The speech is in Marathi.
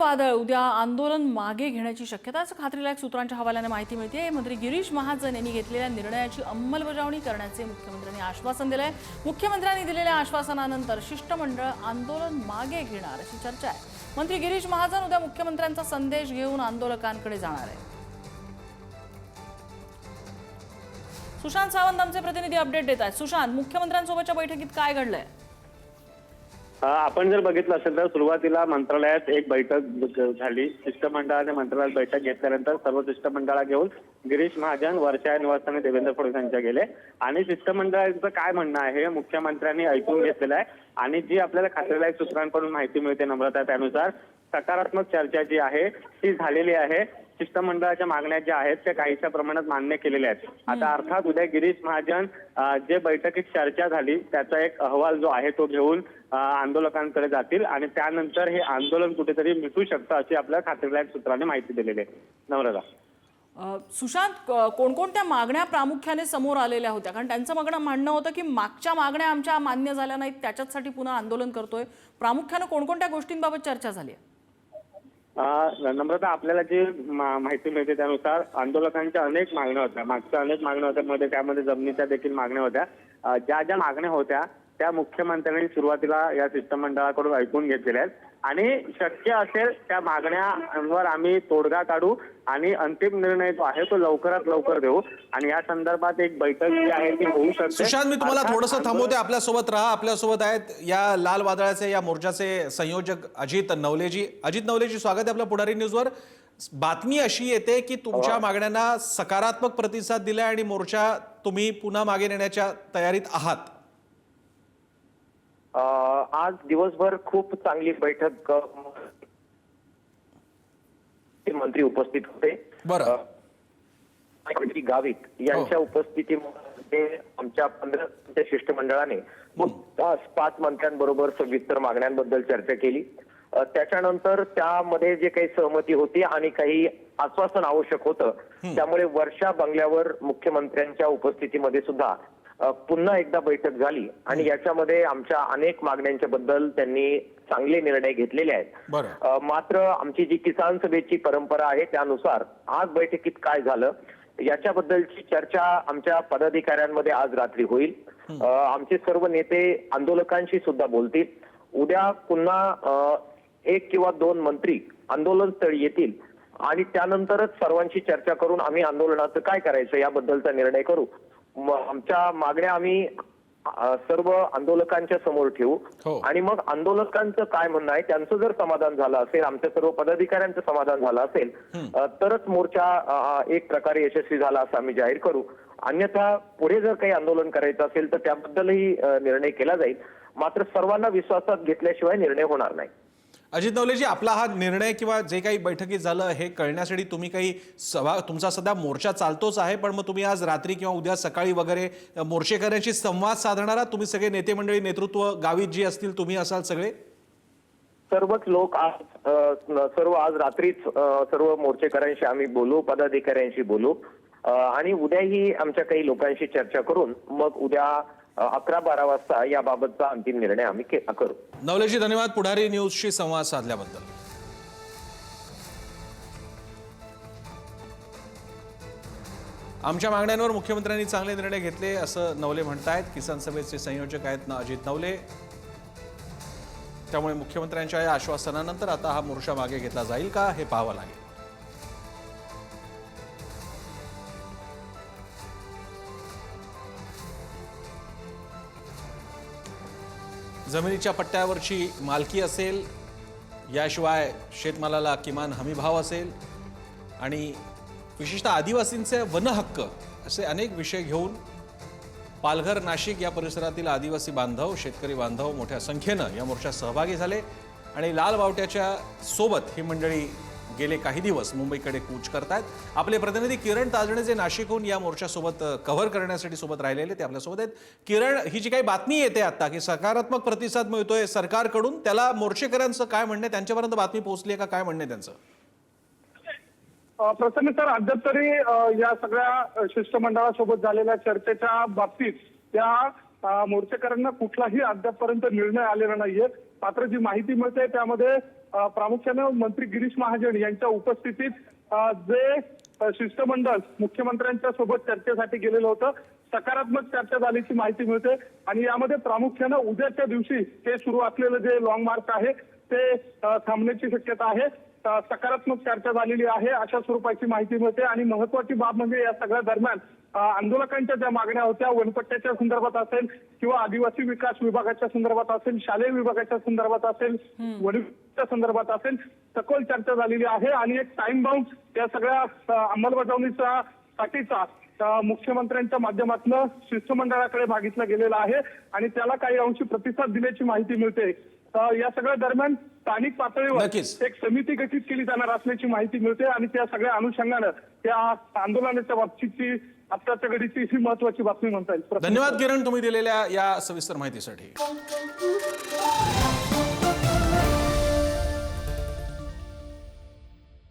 वादळ उद्या आंदोलन मागे घेण्याची शक्यता असं खात्रीलायक सूत्रांच्या हवाल्याने माहिती मिळते। मंत्री गिरीश महाजन यांनी घेतलेल्या निर्णयाची अंमलबजावणी करण्याचे मुख्यमंत्र्यांनी आश्वासन दिले। मुख्यमंत्र्यांनी दिलेल्या आश्वासनानंतर शिष्टमंडळ आंदोलन मागे घेणार अशी चर्चा आहे। मंत्री गिरीश महाजन उद्या मुख्यमंत्र्यांचा संदेश घेऊन आंदोलकांकडे जाणार आहे। सुशांत सावंत आमचे प्रतिनिधी अपडेट देत आहेत। सुशांत, मुख्यमंत्र्यांसोबतच्या बैठकीत काय घडलंय? आपण जर बघितलं असेल तर सुरुवातीला मंत्रालयात एक बैठक झाली। शिष्टमंडळाने मंत्रालयात बैठक घेतल्यानंतर सर्व शिष्टमंडळा घेऊन गिरीश महाजन वर्षा निवासस्थानी देवेंद्र फडणवीस यांच्या गेले आणि शिष्टमंडळाचं काय म्हणणं आहे हे मुख्यमंत्र्यांनी ऐकून घेतलेलं आहे। आणि जी आपल्याला खात्रीलायक सूत्रांकडून माहिती मिळते नम्रता, त्यानुसार सकारात्मक चर्चा जी आहे ती झालेली आहे। शिष्टमंडळाच्या मागण्या ज्या आहेत त्या काहीशा प्रमाणात मान्य केलेल्या आहेत। आता अर्थात उद्या गिरीश महाजन जे बैठकीत चर्चा झाली त्याचा एक अहवाल जो आहे तो घेऊन आंदोलकांकडे जातील आणि त्यानंतर हे आंदोलन कुठेतरी मिटू शकतं अशी आपल्या खात्रीलायक सूत्रांनी माहिती दिलेली आहे। नम्रता, सुशांत, कोणकोणत्या मागण्या प्रामुख्याने समोर आलेल्या होत्या? कारण त्यांचं म्हणणं होतं की मागच्या मागण्या आमच्या मान्य झाल्या नाहीत, त्याच्यासाठी पुन्हा आंदोलन करतोय। प्रामुख्याने कोणकोणत्या गोष्टींबाबत चर्चा झाली आहे? नम्रता, आपल्याला जी माहिती मिळते त्यानुसार आंदोलकांच्या अनेक मागण्या होत्या। मागच्या अनेक मागण्या होत्या त्यामध्ये जमिनीच्या देखील मागण्या होत्या। ज्या मागण्या होत्या त्या मुख्यमंत्र्यांनी सुरुवातीला या शिष्टमंडळाकडून ऐकून घेतलेल्या आहेत आणि शक्य असेल त्या मागण्यांवर आम्ही तोडगा काढू आणि अंतिम निर्णय जो आहे तो लवकरात लवकर देऊ आणि या संदर्भात एक बैठक जी आहे ती होऊ शकते। सुशांत, मी तुम्हाला थोडंसं थांबवते, आपल्यासोबत राहा। आपल्यासोबत आहेत या लाल वादळाचे या मोर्चाचे संयोजक अजित नवलेजी। अजित नवलेजी, स्वागत आहे आपल्या पुढारी न्यूजवर। बातमी अशी येते की तुमच्या मागण्यांना सकारात्मक प्रतिसाद दिलाय आणि मोर्चा तुम्ही पुन्हा मागे नेण्याच्या तयारीत आहात। आज दिवसभर खूप चांगली बैठक मंत्री उपस्थित होते। बरं, गावित यांच्या उपस्थितीमध्ये आमच्या 15 शिष्टमंडळाने 5 मंत्र्यांबरोबर सविस्तर मागण्यांबद्दल चर्चा केली। त्याच्यानंतर त्यामध्ये जे काही सहमती होती आणि काही आश्वासन आवश्यक होतं त्यामुळे वर्षा बंगल्यावर मुख्यमंत्र्यांच्या उपस्थितीमध्ये सुद्धा पुन्हा एकदा बैठक झाली आणि याच्यामध्ये आमच्या अनेक मागण्यांच्या बद्दल त्यांनी चांगले निर्णय घेतलेले आहेत। मात्र आमची जी किसान सभेची परंपरा आहे त्यानुसार आज बैठकीत काय झालं याच्याबद्दलची चर्चा आमच्या पदाधिकाऱ्यांमध्ये आज रात्री होईल। आमचे सर्व नेते आंदोलकांशी सुद्धा बोलतील। उद्या पुन्हा 1 किंवा 2 मंत्री आंदोलनस्थळी येतील आणि त्यानंतरच सर्वांशी चर्चा करून आम्ही आंदोलनाचं काय करायचं याबद्दलचा निर्णय करू। आमच्या मागण्या आम्ही सर्व आंदोलकांच्या समोर ठेवू आणि मग आंदोलकांचं काय म्हणणं आहे त्यांचं जर समाधान झालं असेल, आमच्या सर्व पदाधिकाऱ्यांचं समाधान झालं असेल तरच मोर्चा एक प्रकारे यशस्वी झाला असं आम्ही जाहीर करू। अन्यथा पुढे जर काही आंदोलन करायचं असेल तर त्याबद्दलही निर्णय केला जाईल। मात्र सर्वांना विश्वासात घेतल्याशिवाय निर्णय होणार नाही। अजित नवलेजी, आपला हा निर्णय किंवा जे काही बैठकीत झालं हे कळण्यासाठी तुम्ही काही तुमचा सध्या मोर्चा चालतोच आहे, पण मग तुम्ही आज रात्री किंवा उद्या सकाळी वगैरे मोर्चेकऱ्यांशी संवाद साधणार आहात? तुम्ही सगळे नेते मंडळी, नेतृत्व गावीत जी असतील तुम्ही असाल सगळे? सर्वच लोक आज रात्रीच सर्व मोर्चेकऱ्यांशी आम्ही बोलू, पदाधिकाऱ्यांशी बोलू आणि उद्याही आमच्या काही लोकांशी चर्चा करून मग उद्या 11-12 वाजता याबाबतचा अंतिम निर्णय आम्ही करू। नवलेजी, धन्यवाद पुढारी न्यूजशी संवाद साधल्याबद्दल। आमच्या मागण्यांवर मुख्यमंत्र्यांनी चांगले निर्णय घेतले असं नवले म्हणतायत। किसान सभेचे संयोजक आहेत ना अजित नवले। त्यामुळे मुख्यमंत्र्यांच्या या आश्वासनानंतर आता हा मोर्चा मागे घेतला जाईल का हे पाहावं लागेल। जमिनीच्या पट्ट्यावरची मालकी असेल, याशिवाय शेतमालाला किमान हमीभाव असेल आणि विशेषतः आदिवासींचे वनहक्क असे अनेक विषय घेऊन पालघर, नाशिक या परिसरातील आदिवासी बांधव, शेतकरी बांधव मोठ्या संख्येनं या मोर्चात सहभागी झाले आणि लाल बावट्याच्या सोबत ही मंडळी गेले काही दिवस मुंबईकडे कूच करतायत। आपले प्रतिनिधी किरण ताजणे जे नाशिकहून या मोर्चासोबत कव्हर करण्यासाठी सोबत राहिलेले ते आपल्यासोबत आहेत। किरण, ही जी काही बातमी येते आता की सकारात्मक प्रतिसाद मिळतोय सरकारकडून, त्याला मोर्चेकऱ्यांचं काय म्हणणं आहे? त्यांच्यापर्यंत बातमी पोहोचली आहे का? काय म्हणणं आहे त्यांचं? प्रसन्न सर, अद्याप तरी या सगळ्या शिष्टमंडळासोबत झालेल्या चर्चेच्या बाबतीत त्या मोर्चेकऱ्यांना कुठलाही अद्यापपर्यंत निर्णय आलेला नाहीये। मात्र जी माहिती मिळते त्यामध्ये प्रामुख्यानं मंत्री गिरीश महाजन यांच्या उपस्थितीत जे शिष्टमंडळ मुख्यमंत्र्यांच्या सोबत चर्चेसाठी गेलेलं होतं, सकारात्मक चर्चा झाल्याची माहिती मिळते आणि यामध्ये प्रामुख्यानं उद्याच्या दिवशी ते सुरू असलेलं जे लॉंग मार्च आहे ते थांबण्याची शक्यता आहे. सकारात्मक चर्चा झालेली आहे अशा स्वरूपाची माहिती मिळते आणि महत्वाची बाब म्हणजे या सगळ्या दरम्यान आंदोलकांच्या ज्या मागण्या होत्या वनपट्ट्याच्या संदर्भात असेल किंवा आदिवासी विकास विभागाच्या संदर्भात असेल, शालेय विभागाच्या संदर्भात असेल, वनविभागाच्या संदर्भात असेल, सखोल चर्चा झालेली आहे आणि एक टाइम बाउंड या सगळ्या अंमलबजावणीचा साठीचा मुख्यमंत्र्यांच्या माध्यमातून शिष्टमंडळाकडे मागितला गेलेला आहे आणि त्याला काही अंशी प्रतिसाद दिल्याची माहिती मिळते. या सगळ्या दरम्यान स्थानिक पातळीवर नक्कीच. एक समिती गठीत केली जाणार असल्याची माहिती मिळते आणि त्या सगळ्या अनुषंगानं त्या आंदोलनाच्या बाबतीची आत्ताच्या घडीची ही महत्वाची बातमी म्हणता येईल. धन्यवाद किरण, तुम्ही दिलेल्या या सविस्तर माहितीसाठी.